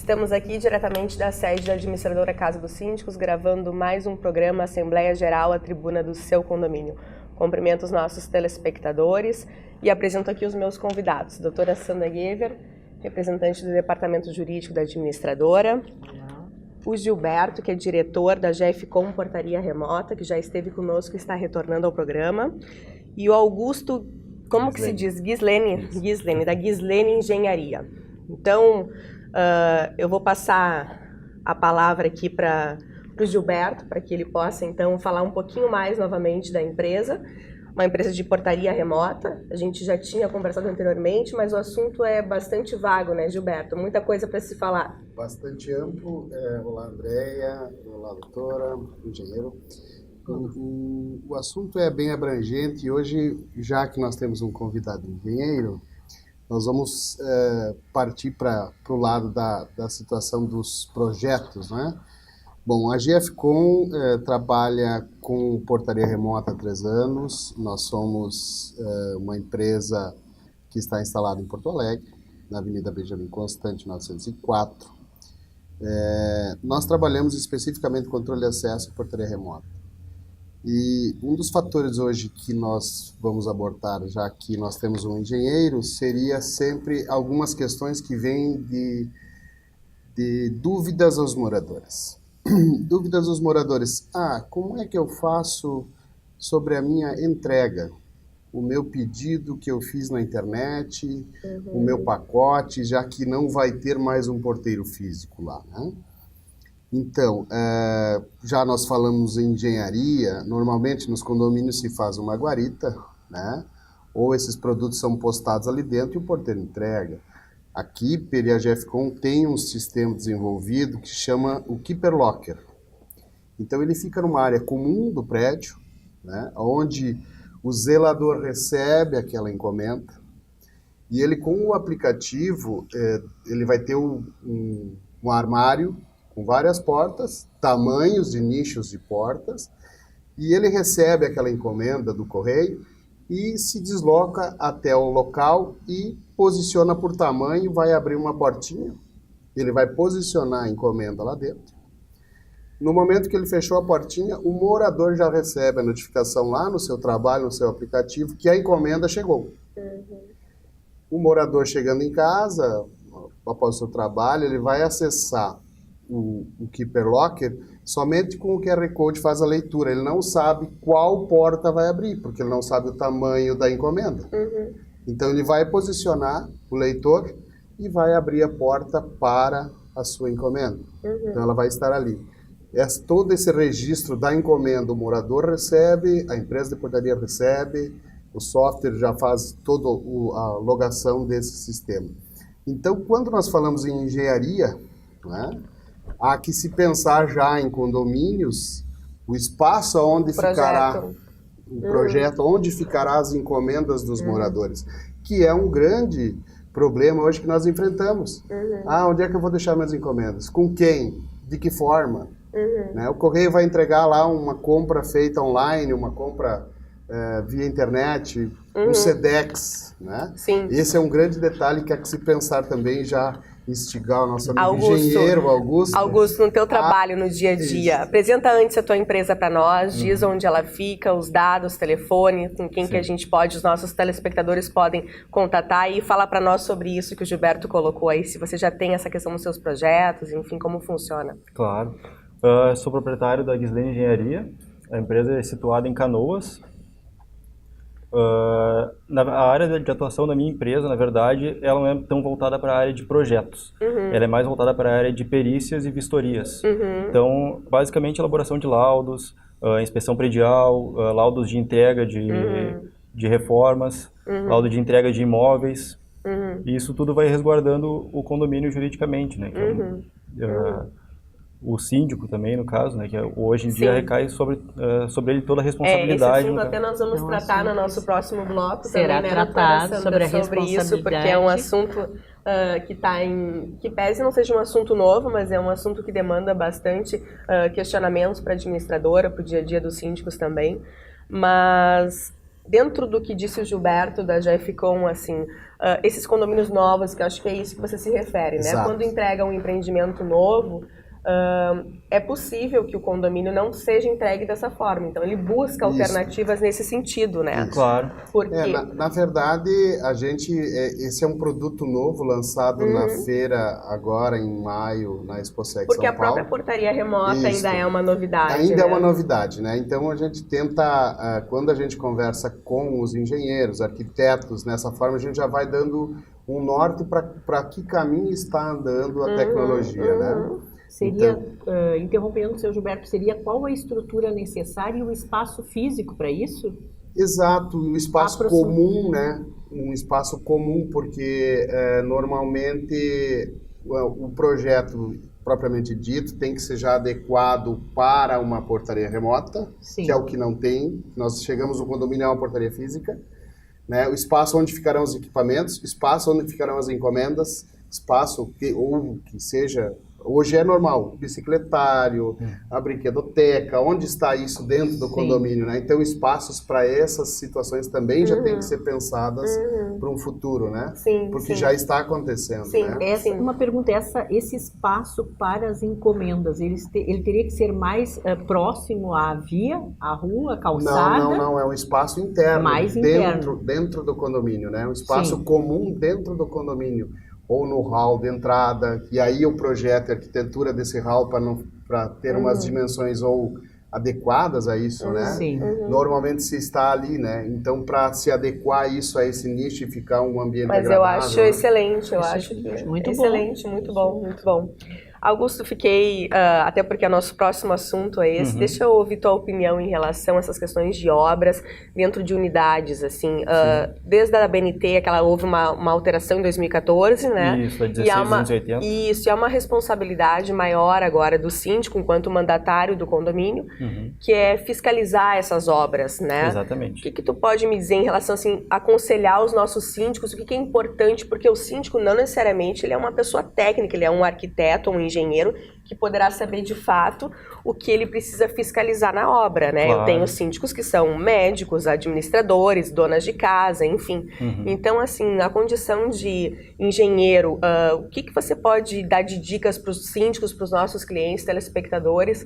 Estamos aqui diretamente da sede da administradora Casa dos Síndicos, gravando mais um programa Assembleia Geral, a tribuna do seu condomínio. Cumprimento os nossos telespectadores e apresento aqui os meus convidados. Doutora Sandra Gever, representante do Departamento Jurídico da administradora. O Gilberto, que é diretor da GFCom Portaria Remota, que já esteve conosco e está retornando ao programa. E o Augusto, como que se diz? Gislene, da Gislene Engenharia. Então, eu vou passar a palavra aqui para o Gilberto, para que ele possa, então, falar um pouquinho mais novamente da empresa. Uma empresa de portaria remota. A gente já tinha conversado anteriormente, mas o assunto é bastante vago, né, Gilberto? Muita coisa para se falar. Bastante amplo. Olá, Andréia. Olá, doutora, engenheiro. O assunto é bem abrangente e hoje, já que nós temos um convidado engenheiro, nós vamos partir para o lado da situação dos projetos, né? Bom, a GFCom trabalha com portaria remota há 3 anos. Nós somos uma empresa que está instalada em Porto Alegre, na Avenida Benjamin Constant, 904. Nós trabalhamos especificamente controle de acesso e portaria remota. E um dos fatores hoje que nós vamos abordar, já que nós temos um engenheiro, seria sempre algumas questões que vêm de dúvidas aos moradores. Dúvidas dos moradores. Como é que eu faço sobre a minha entrega? O meu pedido que eu fiz na internet, o meu pacote, já que não vai ter mais um porteiro físico lá, né? Então, já nós falamos em engenharia, normalmente nos condomínios se faz uma guarita, né? Ou esses produtos são postados ali dentro e o porteiro entrega. A Keeper e a GFCom tem um sistema desenvolvido que chama o Keeper Locker. Então ele fica numa área comum do prédio, né, onde o zelador recebe aquela encomenda e ele, com o aplicativo, ele vai ter um armário com várias portas, tamanhos e nichos de portas, e ele recebe aquela encomenda do correio e se desloca até o local e posiciona por tamanho, vai abrir uma portinha, ele vai posicionar a encomenda lá dentro. No momento que ele fechou a portinha, o morador já recebe a notificação lá no seu trabalho, no seu aplicativo, que a encomenda chegou. O morador chegando em casa, após o seu trabalho, ele vai acessar o Keeper Locker somente com o QR Code faz a leitura. Ele não sabe qual porta vai abrir, porque ele não sabe o tamanho da encomenda. Então ele vai posicionar o leitor e vai abrir a porta para a sua encomenda. Então ela vai estar ali. Todo esse registro da encomenda o morador recebe, a empresa de portaria recebe, o software já faz toda a logação desse sistema. Então, quando nós falamos em engenharia, né, há que se pensar já em condomínios, o espaço onde ficará o projeto, onde ficará as encomendas dos moradores, que é um grande problema hoje que nós enfrentamos. Onde é que eu vou deixar minhas encomendas? Com quem? De que forma? Né? O correio vai entregar lá uma compra feita online, uma compra via internet, um SEDEX, né? Sim. Esse é um grande detalhe que há que se pensar também, já instigar o nosso amigo engenheiro, Augusto. Augusto, no teu trabalho, no dia a dia, Isso. apresenta antes a tua empresa para nós, diz onde ela fica, os dados, telefone, com quem que a gente pode, os nossos telespectadores podem contatar e falar para nós sobre isso que o Gilberto colocou aí, se você já tem essa questão nos seus projetos, enfim, como funciona. Claro. Sou proprietário da Gislene Engenharia, a empresa é situada em Canoas. A área de atuação da minha empresa, na verdade, ela não é tão voltada para a área de projetos. Ela é mais voltada para a área de perícias e vistorias. Então, basicamente, elaboração de laudos, inspeção predial, laudos de entrega de reformas, laudo de entrega de imóveis. E isso tudo vai resguardando o condomínio juridicamente, né? O síndico também, no caso, né, que hoje em dia recai sobre ele toda a responsabilidade. Esse assunto até nós vamos tratar no nosso próximo bloco. Será também, tratado né, sobre a responsabilidade. Isso, porque é um assunto que pese não seja um assunto novo, mas é um assunto que demanda bastante questionamentos para a administradora, para o dia a dia dos síndicos também. Mas dentro do que disse o Gilberto da GFCom, assim, esses condomínios novos, que eu acho que é isso que você se refere, né? Exato. Quando entrega um empreendimento novo, é possível que o condomínio não seja entregue dessa forma. Então, ele busca alternativas nesse sentido, né? Isso. Claro. Porque... na verdade, esse é um produto novo lançado na feira agora em maio, na ExpoSec São Paulo. Porque a própria portaria remota ainda é uma novidade. Ainda né? é uma novidade, né? Então, a gente tenta, quando a gente conversa com os engenheiros, arquitetos, nessa forma, a gente já vai dando um norte para que caminho está andando a tecnologia, né? Seria, interrompendo o seu Gilberto, seria qual a estrutura necessária e o espaço físico para isso? Exato, um espaço comum, né? Um espaço comum, porque normalmente o projeto propriamente dito tem que ser já adequado para uma portaria remota, que é o que não tem. Nós chegamos no condomínio é uma portaria física, né? O espaço onde ficarão os equipamentos, espaço onde ficarão as encomendas, espaço que seja... Hoje é normal, bicicletário, a brinquedoteca, onde está isso dentro do condomínio, né? Então, espaços para essas situações também já tem que ser pensadas para um futuro, né? Sim, porque já está acontecendo, né? Uma pergunta, esse espaço para as encomendas, ele teria que ser mais próximo à via, à rua, à calçada? Não, é um espaço interno, mais dentro do condomínio, né? Um espaço comum dentro do condomínio. Ou no hall de entrada, e aí o projeto e a arquitetura desse hall para ter umas dimensões ou adequadas a isso, né? Sim. Normalmente se está ali, né? Então, para se adequar isso a esse nicho e ficar um ambiente Mas agradável... eu acho excelente, eu acho que muito excelente, bom. muito bom, muito bom. Augusto, fiquei, até porque o nosso próximo assunto é esse, deixa eu ouvir tua opinião em relação a essas questões de obras dentro de unidades, assim, desde a BNT, houve uma alteração em 2014, né? Isso, a 16.280. Isso, e é uma responsabilidade maior agora do síndico, enquanto mandatário do condomínio, que é fiscalizar essas obras, né? Exatamente. O que tu pode me dizer em relação, assim, aconselhar os nossos síndicos, o que é importante, porque o síndico não necessariamente ele é uma pessoa técnica, ele é um arquiteto, um engenheiro que poderá saber de fato o que ele precisa fiscalizar na obra, né? Claro. Eu tenho síndicos que são médicos, administradores, donas de casa, enfim. Então, assim, a condição de engenheiro, o que você pode dar de dicas para os síndicos, para os nossos clientes, telespectadores,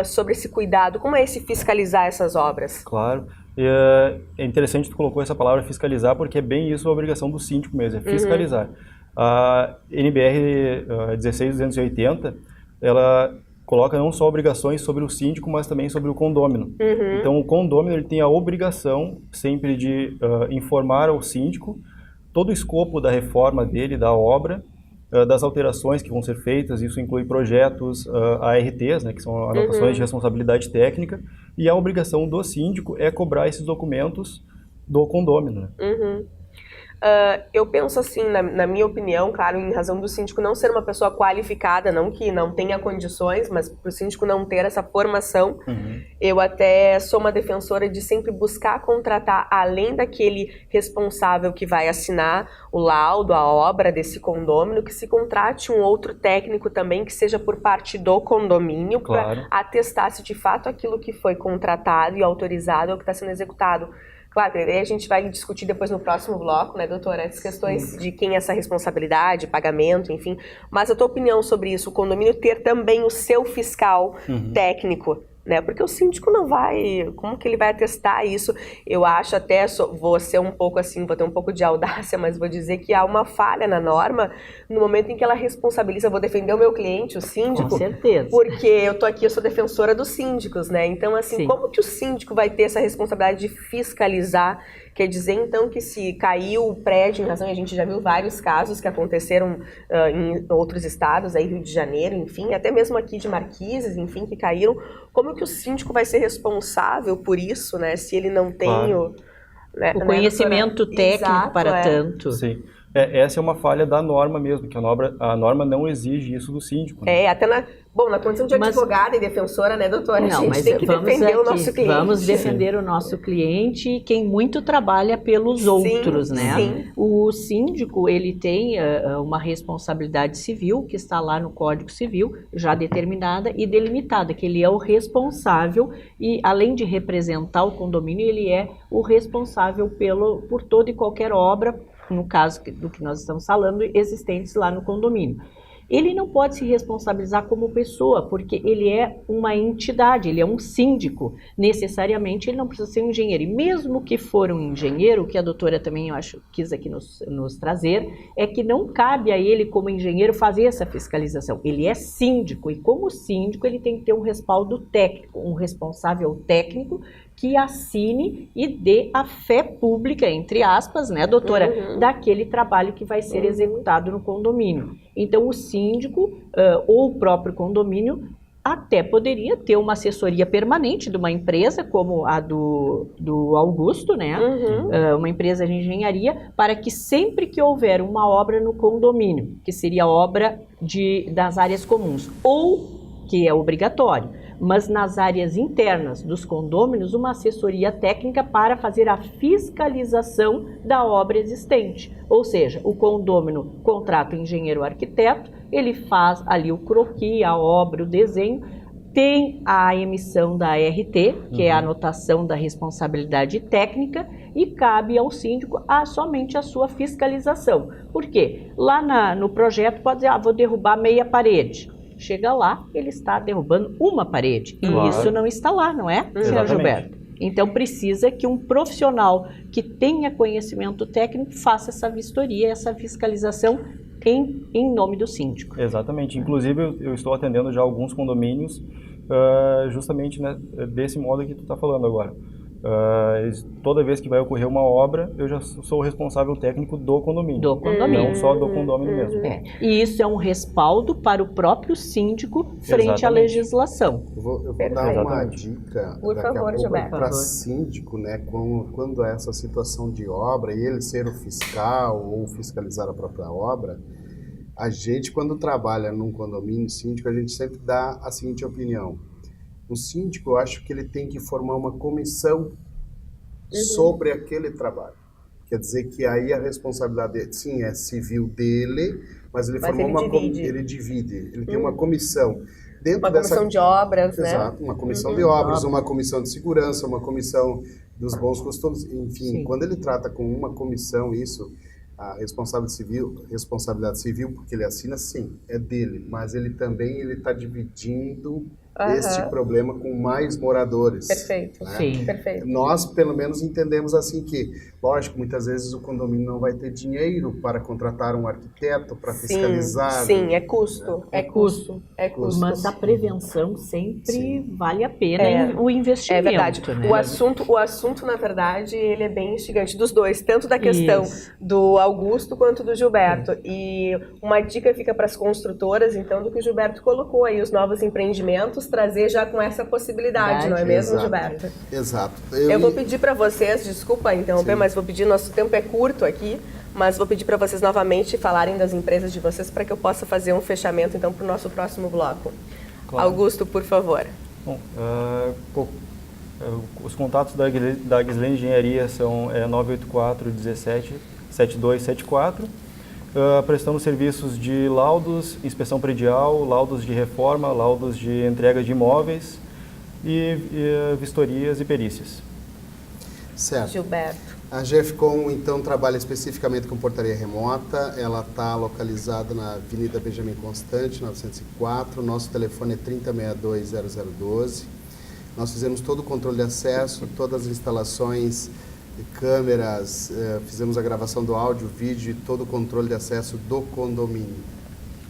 sobre esse cuidado, como é esse fiscalizar essas obras? Claro. É interessante que tu colocou essa palavra fiscalizar, porque é bem isso a obrigação do síndico mesmo, é fiscalizar. A NBR 16.280, ela coloca não só obrigações sobre o síndico, mas também sobre o condômino. Então, o condômino ele tem a obrigação sempre de informar ao síndico todo o escopo da reforma dele, da obra, das alterações que vão ser feitas, isso inclui projetos, ARTs, né, que são anotações de responsabilidade técnica, e a obrigação do síndico é cobrar esses documentos do condômino. Né? Eu penso assim, na minha opinião, claro, em razão do síndico não ser uma pessoa qualificada, não que não tenha condições, mas para o síndico não ter essa formação, eu até sou uma defensora de sempre buscar contratar, além daquele responsável que vai assinar o laudo, a obra desse condômino, que se contrate um outro técnico também, que seja por parte do condomínio, para atestar se de fato aquilo que foi contratado e autorizado é o que está sendo executado. Claro, a gente vai discutir depois no próximo bloco, né, doutora, essas questões de quem é essa responsabilidade, pagamento, enfim. Mas a tua opinião sobre isso, o condomínio ter também o seu fiscal técnico, né? Porque o síndico não vai, como que ele vai atestar isso? Eu acho até, vou ser um pouco assim, vou ter um pouco de audácia, mas vou dizer que há uma falha na norma no momento em que ela responsabiliza, eu vou defender o meu cliente, o síndico. Com certeza. Porque eu tô aqui, eu sou defensora dos síndicos, né? Então, assim, como que o síndico vai ter essa responsabilidade de fiscalizar? Quer dizer, então, que se caiu o prédio em razão, a gente já viu vários casos que aconteceram em outros estados, aí Rio de Janeiro, enfim, até mesmo aqui de Marquises, enfim, que caíram. Como que o síndico vai ser responsável por isso, né? Se ele não tem o conhecimento técnico para tanto. Sim. Essa é uma falha da norma mesmo, que a norma não exige isso do síndico. Né? Até Bom, na condição de advogada e defensora, né, doutora? A gente tem que defender o nosso cliente. Vamos defender o nosso cliente e quem muito trabalha pelos outros, né? Sim. O síndico, ele tem uma responsabilidade civil que está lá no Código Civil, já determinada e delimitada, que ele é o responsável e, além de representar o condomínio, ele é o responsável por toda e qualquer obra, no caso do que nós estamos falando, existentes lá no condomínio. Ele não pode se responsabilizar como pessoa, porque ele é uma entidade, ele é um síndico. Necessariamente ele não precisa ser um engenheiro. E mesmo que for um engenheiro, o que a doutora também, eu acho, quis aqui nos trazer, é que não cabe a ele, como engenheiro, fazer essa fiscalização. Ele é síndico, e como síndico ele tem que ter um respaldo técnico, um responsável técnico que assine e dê a fé pública, entre aspas, né, doutora, daquele trabalho que vai ser executado no condomínio. Então, o síndico ou o próprio condomínio até poderia ter uma assessoria permanente de uma empresa, como a do Augusto, né, uma empresa de engenharia, para que sempre que houver uma obra no condomínio, que seria obra das áreas comuns, ou que é obrigatório, mas nas áreas internas dos condôminos, uma assessoria técnica para fazer a fiscalização da obra existente. Ou seja, o condômino contrata o engenheiro arquiteto, ele faz ali o croquis, a obra, o desenho, tem a emissão da ART, que é a anotação da responsabilidade técnica, e cabe ao síndico somente a sua fiscalização. Por quê? Lá no projeto pode dizer, vou derrubar meia parede. Chega lá, ele está derrubando uma parede. E isso não está lá, não é, senhor Gilberto? Então, precisa que um profissional que tenha conhecimento técnico faça essa vistoria, essa fiscalização em nome do síndico. Exatamente. Inclusive, eu estou atendendo já alguns condomínios justamente, né, desse modo que tu está falando agora. Toda vez que vai ocorrer uma obra, eu já sou o responsável técnico do condomínio. Não só do condomínio mesmo. E isso é um respaldo para o próprio síndico frente à legislação. Eu vou dar uma dica para síndico, né, quando é essa situação de obra e ele ser o fiscal ou fiscalizar a própria obra. A gente, quando trabalha num condomínio síndico, a gente sempre dá a seguinte opinião. O síndico, eu acho que ele tem que formar uma comissão sobre aquele trabalho. Quer dizer que aí a responsabilidade, sim, é civil dele, mas ele formou ele divide. Ele tem uma comissão. Comissão de obras, né? Exato, uma comissão de obras, uma comissão de segurança, uma comissão dos bons costumes, enfim. Quando ele trata com uma comissão isso, a responsabilidade civil, porque ele assina, sim, é dele, mas ele também está dividindo este problema com mais moradores. Perfeito. Né? Sim. Perfeito. Nós, pelo menos, entendemos assim que, lógico, muitas vezes o condomínio não vai ter dinheiro para contratar um arquiteto para fiscalizar. Sim, é custo. Né? É custo. Mas a prevenção sempre vale a pena o investimento. É verdade. Né? O assunto, na verdade, ele é bem instigante dos dois, tanto da questão do Augusto quanto do Gilberto. E uma dica fica para as construtoras, então, do que o Gilberto colocou aí, os novos empreendimentos, trazer já com essa possibilidade, não é mesmo, Gilberto? Exato. Eu vou pedir para vocês, desculpa interromper, mas vou pedir, nosso tempo é curto aqui, mas vou pedir para vocês novamente falarem das empresas de vocês para que eu possa fazer um fechamento, então, para o nosso próximo bloco. Claro. Augusto, por favor. Bom, os contatos da Guislene Engenharia são 984 17 7274. Prestamos serviços de laudos, inspeção predial, laudos de reforma, laudos de entrega de imóveis e vistorias e perícias. Certo. Gilberto. A GFCOM, então, trabalha especificamente com portaria remota. Ela está localizada na Avenida Benjamin Constante, 904. Nosso telefone é 3062-0012. Nós fizemos todo o controle de acesso, todas as instalações de câmeras, fizemos a gravação do áudio, vídeo e todo o controle de acesso do condomínio.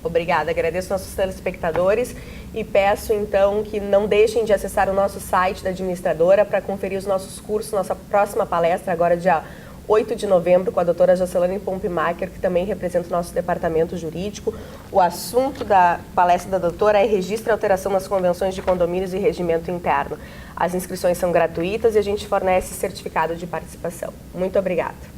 Obrigada, agradeço nossos telespectadores e peço então que não deixem de acessar o nosso site da administradora para conferir os nossos cursos, nossa próxima palestra agora dia 8 de novembro com a doutora Jocelyne Pompmacher, que também representa o nosso departamento jurídico. O assunto da palestra da doutora é registro e alteração nas convenções de condomínios e regimento interno. As inscrições são gratuitas e a gente fornece certificado de participação. Muito obrigada.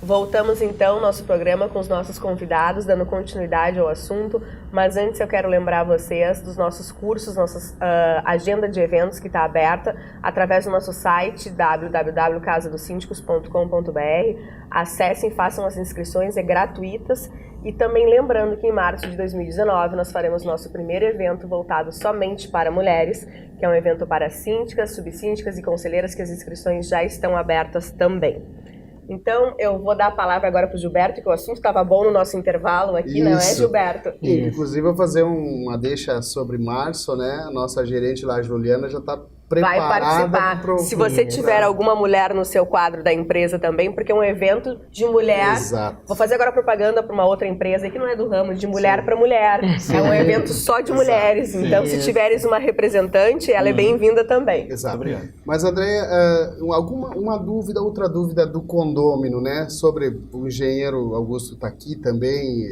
Voltamos então ao nosso programa com os nossos convidados, dando continuidade ao assunto, mas antes eu quero lembrar vocês dos nossos cursos, nossa agenda de eventos que está aberta através do nosso site www.casadosíndicos.com.br. Acessem, façam as inscrições, é gratuitas. E também lembrando que em março de 2019 nós faremos nosso primeiro evento voltado somente para mulheres, que é um evento para síndicas, subsíndicas e conselheiras, que as inscrições já estão abertas também. Então, eu vou dar a palavra agora para o Gilberto, que o assunto estava bom no nosso intervalo aqui, Isso. Não é, Gilberto? Inclusive, eu vou fazer uma deixa sobre março, né? A nossa gerente lá, a Juliana, já está preparada. Vai participar. Se você tiver alguma mulher no seu quadro da empresa também, porque é um evento de mulher. Exato. Vou fazer agora propaganda para uma outra empresa que não é do ramo, de mulher para mulher. É um evento só de mulheres. Então, se tiveres uma representante, ela é bem-vinda também. Exato. Obrigado. Mas, Andréia, uma dúvida, outra dúvida do condômino, né? Sobre o engenheiro Augusto está aqui também,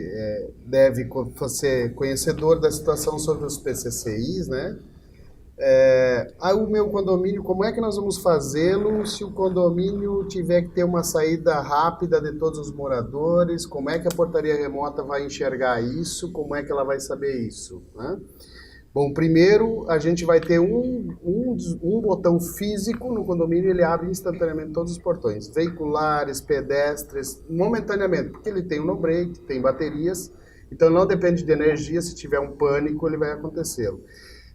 deve ser conhecedor da situação sobre os PCCIs, né? O meu condomínio, como é que nós vamos fazê-lo se o condomínio tiver que ter uma saída rápida de todos os moradores? Como é que a portaria remota vai enxergar isso? Como é que ela vai saber isso, né? Bom, primeiro a gente vai ter um botão físico no condomínio, ele abre instantaneamente todos os portões, veiculares, pedestres, momentaneamente, porque ele tem um no-break, tem baterias, então não depende de energia, se tiver um pânico ele vai acontecer.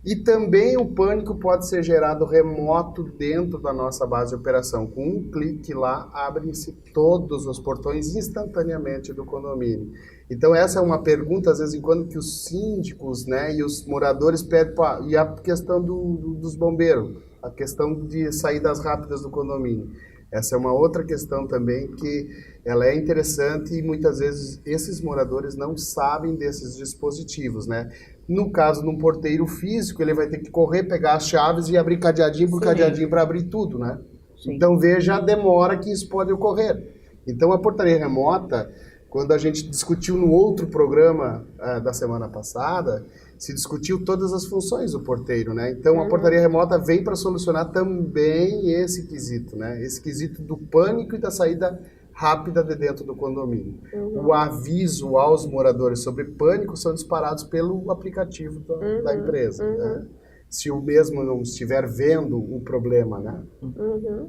E também o pânico pode ser gerado remoto dentro da nossa base de operação. Com um clique lá, abrem-se todos os portões instantaneamente do condomínio. Então essa é uma pergunta, às vezes, em quando que os síndicos, né, e os moradores pedem, e a questão dos bombeiros, a questão de saídas rápidas do condomínio. Essa é uma outra questão também que ela é interessante e muitas vezes esses moradores não sabem desses dispositivos, né? No caso de um porteiro físico, ele vai ter que correr, pegar as chaves e abrir cadeadinho por cadeadinho para abrir tudo, né? Sim. Então veja a demora que isso pode ocorrer. Então a portaria remota, quando a gente discutiu no outro programa da semana passada, se discutiu todas as funções do porteiro, né? Então a portaria remota vem para solucionar também esse quesito, né? Esse quesito do pânico e da saída rápida de dentro do condomínio. O aviso aos moradores sobre pânico são disparados pelo aplicativo da empresa, né? Se o mesmo não estiver vendo o problema, né?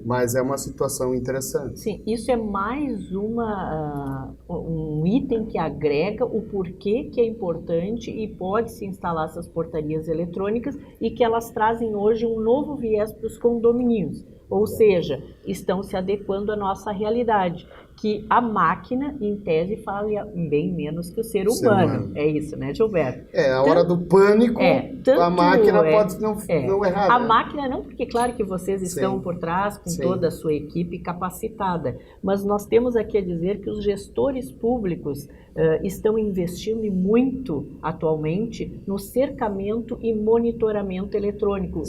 Mas é uma situação interessante. Sim, isso é mais um item que agrega o porquê que é importante e pode-se instalar essas portarias eletrônicas e que elas trazem hoje um novo viés para os condomínios. Ou seja, estão se adequando à nossa realidade, que a máquina, em tese, falha bem menos que o ser humano. É isso, né, Gilberto? A hora do pânico, a máquina pode não errar. A máquina não, porque claro que vocês estão por trás com toda a sua equipe capacitada, mas nós temos aqui a dizer que os gestores públicos estão investindo muito atualmente no cercamento e monitoramento eletrônico,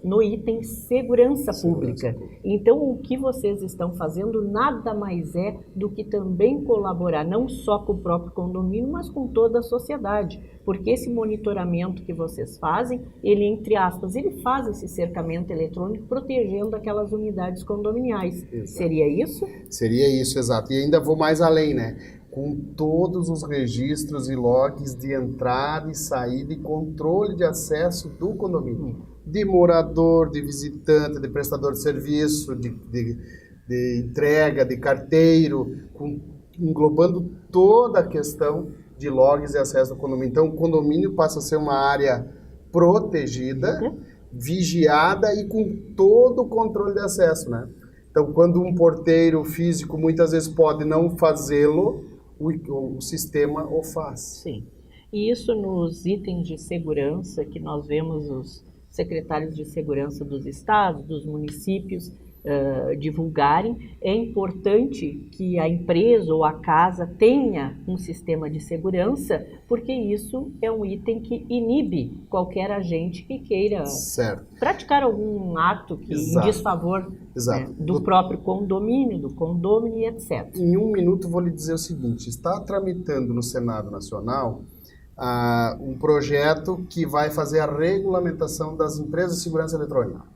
no item segurança pública. Então, o que vocês estão fazendo nada mais é do que também colaborar, não só com o próprio condomínio, mas com toda a sociedade. Porque esse monitoramento que vocês fazem, ele, entre aspas, ele faz esse cercamento eletrônico protegendo aquelas unidades condominiais. Exato. Seria isso? Seria isso, exato. E ainda vou mais além, né? Com todos os registros e logs de entrada e saída e controle de acesso do condomínio. De morador, de visitante, de prestador de serviço, de entrega, de carteiro, englobando toda a questão de logs e acesso ao condomínio. Então, o condomínio passa a ser uma área protegida, vigiada e com todo o controle de acesso, né? Então, quando um porteiro físico muitas vezes pode não fazê-lo, o sistema o faz. Sim. E isso nos itens de segurança que nós vemos os secretários de segurança dos estados, dos municípios, divulgarem, é importante que a empresa ou a casa tenha um sistema de segurança, porque isso é um item que inibe qualquer agente que queira praticar algum ato que em desfavor do próprio condomínio, do condômino e etc. Em um minuto vou lhe dizer o seguinte, está tramitando no Senado Nacional um projeto que vai fazer a regulamentação das empresas de segurança eletrônica.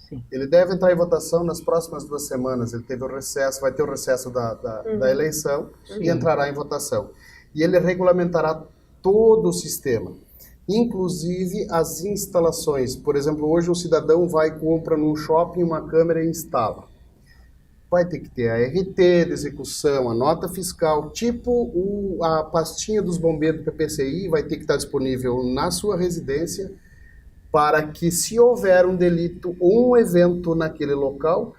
Sim. Ele deve entrar em votação nas próximas 2 semanas. Ele teve o recesso, vai ter o recesso da eleição e entrará em votação. E ele regulamentará todo o sistema, inclusive as instalações. Por exemplo, hoje um cidadão vai e compra num shopping uma câmera e instala. Vai ter que ter a RT de execução, a nota fiscal, tipo a pastinha dos bombeiros do PPCI vai ter que estar disponível na sua residência para que, se houver um delito ou um evento naquele local,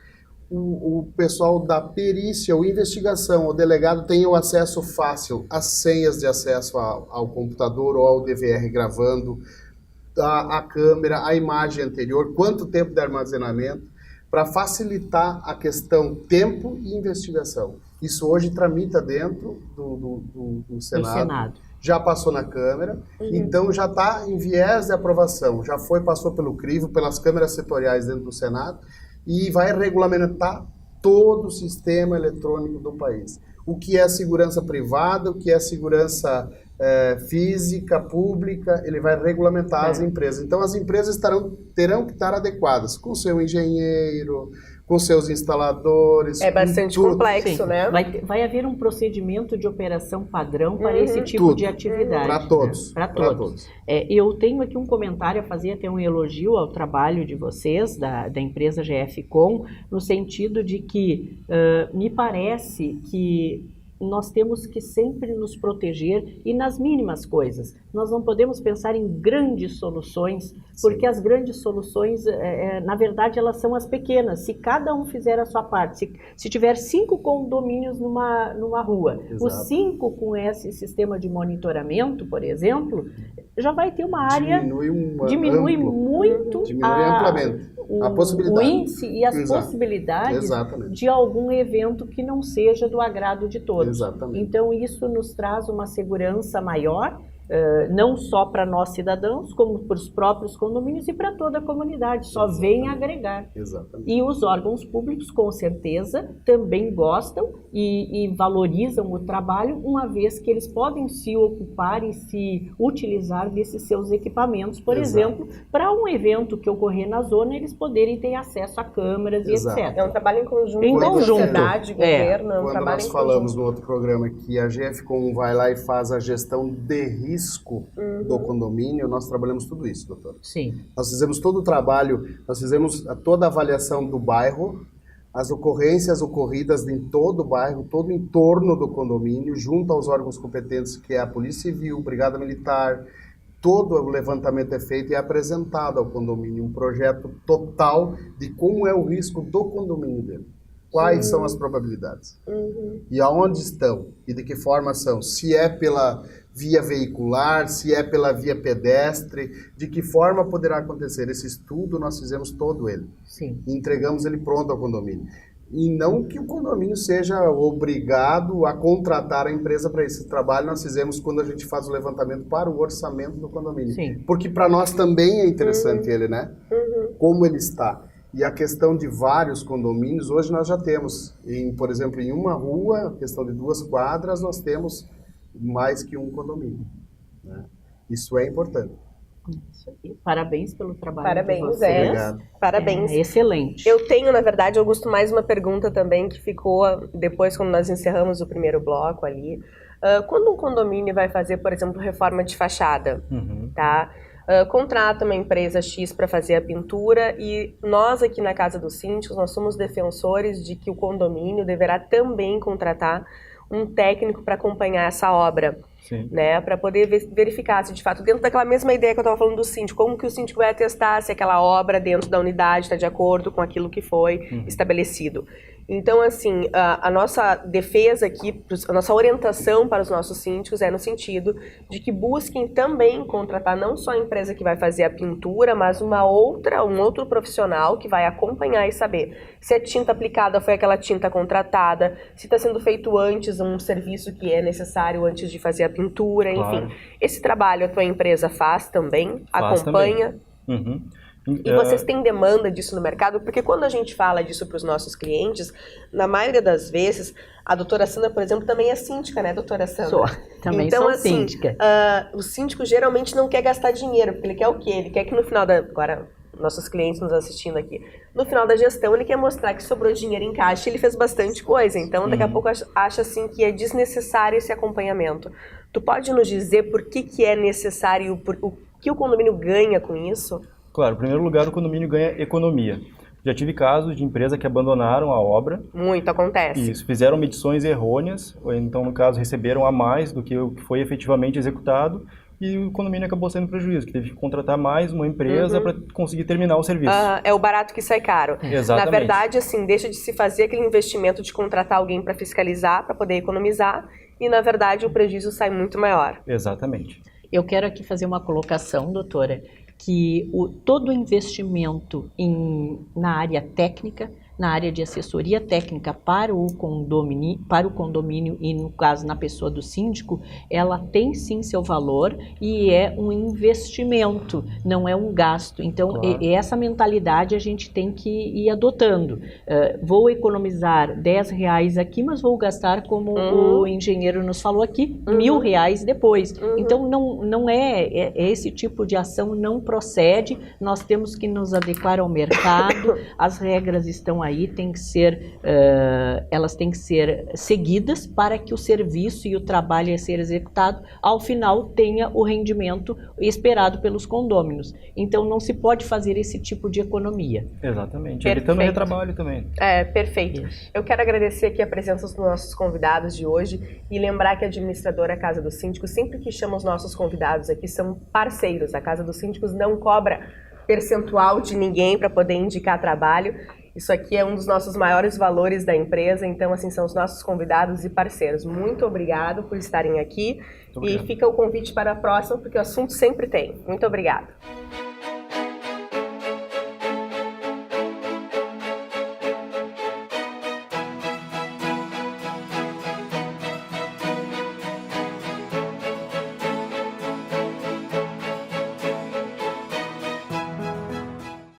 o pessoal da perícia ou investigação, o delegado, tenha o acesso fácil às senhas de acesso ao computador ou ao DVR gravando, a câmera, a imagem anterior, quanto tempo de armazenamento, para facilitar a questão tempo e investigação. Isso hoje tramita dentro do Senado. Já passou na Câmara, então já está em viés de aprovação. Já passou pelo crivo, pelas câmaras setoriais dentro do Senado, e vai regulamentar todo o sistema eletrônico do país. O que é segurança privada, o que é segurança física, pública, ele vai regulamentar as empresas. Então as empresas terão que estar adequadas com seu engenheiro, com seus instaladores. É bastante complexo, Sim. né? Vai haver um procedimento de operação padrão para esse tipo de atividade. Para todos. Para todos. Eu tenho aqui um comentário a fazer, até um elogio ao trabalho de vocês, da empresa GFCom, no sentido de que me parece que nós temos que sempre nos proteger e nas mínimas coisas. Nós não podemos pensar em grandes soluções, porque as grandes soluções, na verdade, elas são as pequenas. Se cada um fizer a sua parte, se tiver 5 condomínios numa rua, Exato. os 5 com esse sistema de monitoramento, por exemplo, já vai ter uma área... Diminui muito amplamente a possibilidade. O índice e as possibilidades de algum evento que não seja do agrado de todos. Exatamente. Então, isso nos traz uma segurança maior, não só para nós cidadãos, como para os próprios condomínios e para toda a comunidade. Só vem agregar. Exatamente. E os órgãos públicos, com certeza, também gostam e valorizam o trabalho, uma vez que eles podem se ocupar e se utilizar desses seus equipamentos, por exemplo, para um evento que ocorrer na zona, eles poderem ter acesso a câmeras e etc. É um trabalho em conjunto. Em conjunto. Sociedade, governo, é um Quando trabalho nós em falamos conjunto. no outro programa que a GFCom vai lá e faz a gestão de risco do condomínio, nós trabalhamos tudo isso, doutora. Sim. Nós fizemos todo o trabalho, nós fizemos toda a avaliação do bairro, as ocorrências ocorridas em todo o bairro, todo o entorno do condomínio, junto aos órgãos competentes, que é a Polícia Civil, Brigada Militar. Todo o levantamento é feito e é apresentado ao condomínio, um projeto total de como é o risco do condomínio dele. Quais são as probabilidades? E aonde estão? E de que forma são? Se é pela via veicular, se é pela via pedestre, de que forma poderá acontecer? Esse estudo nós fizemos todo ele. Sim. E entregamos ele pronto ao condomínio. E não que o condomínio seja obrigado a contratar a empresa para esse trabalho, nós fizemos quando a gente faz o levantamento para o orçamento do condomínio. Sim. Porque para nós também é interessante ele, né? Como ele está. E a questão de vários condomínios, hoje nós já temos, por exemplo, em uma rua, a questão de 2 quadras, nós temos mais que um condomínio, né? Isso é importante. Parabéns pelo trabalho. Parabéns, de vocês. Obrigado. Parabéns. Excelente. Eu tenho, na verdade, Augusto, mais uma pergunta também que ficou depois, quando nós encerramos o primeiro bloco ali. Quando um condomínio vai fazer, por exemplo, reforma de fachada, tá? Contrata uma empresa X para fazer a pintura e nós aqui na Casa dos Síndicos, nós somos defensores de que o condomínio deverá também contratar um técnico para acompanhar essa obra. Sim. Né, para poder verificar se de fato, dentro daquela mesma ideia que eu estava falando do síndico, como que o síndico vai atestar se aquela obra dentro da unidade está de acordo com aquilo que foi estabelecido. Então, assim, a nossa defesa aqui, a nossa orientação para os nossos síndicos é no sentido de que busquem também contratar não só a empresa que vai fazer a pintura, mas um outro profissional que vai acompanhar e saber se a tinta aplicada foi aquela tinta contratada, se está sendo feito antes um serviço que é necessário antes de fazer a pintura, Claro. enfim. Esse trabalho a tua empresa faz também, Faz acompanha. Uhum. E vocês têm demanda disso no mercado? Porque quando a gente fala disso para os nossos clientes, na maioria das vezes, a doutora Sandra, por exemplo, também é síndica, né, doutora Sandra? Sou. Também então, sou assim, síndica. O síndico geralmente não quer gastar dinheiro, porque ele quer o quê? Ele quer que no final da... Agora, nossos clientes nos assistindo aqui. No final da gestão, ele quer mostrar que sobrou dinheiro em caixa e ele fez bastante coisa. Então, daqui a pouco acha assim que é desnecessário esse acompanhamento. Tu pode nos dizer por que é necessário, o que o condomínio ganha com isso? Claro, em primeiro lugar, o condomínio ganha economia. Já tive casos de empresa que abandonaram a obra. Muito acontece. Isso, fizeram medições errôneas, ou então, no caso, receberam a mais do que o que foi efetivamente executado, e o condomínio acabou sendo prejuízo, que teve que contratar mais uma empresa para conseguir terminar o serviço. É o barato que sai caro. Exatamente. Na verdade, assim, deixa de se fazer aquele investimento de contratar alguém para fiscalizar, para poder economizar, e, na verdade, o prejuízo sai muito maior. Exatamente. Eu quero aqui fazer uma colocação, doutora, que todo investimento na área técnica, na área de assessoria técnica para o condomínio e, no caso, na pessoa do síndico, ela tem sim seu valor e é um investimento, não é um gasto. Então, claro, essa mentalidade a gente tem que ir adotando. Vou economizar R$10 aqui, mas vou gastar, como o engenheiro nos falou aqui, R$1.000 depois. Então, não é esse tipo de ação não procede, nós temos que nos adequar ao mercado, as regras estão aí, elas têm que ser seguidas para que o serviço e o trabalho a ser executado, ao final, tenha o rendimento esperado pelos condôminos. Então, não se pode fazer esse tipo de economia. Exatamente, evitando retrabalho também. Perfeito. Isso. Eu quero agradecer aqui a presença dos nossos convidados de hoje e lembrar que a administradora Casa dos Síndicos, sempre que chama os nossos convidados aqui, são parceiros. A Casa dos Síndicos não cobra percentual de ninguém para poder indicar trabalho. Isso aqui é um dos nossos maiores valores da empresa, então, assim, são os nossos convidados e parceiros. Muito obrigado por estarem aqui e fica o convite para a próxima, porque o assunto sempre tem. Muito obrigada.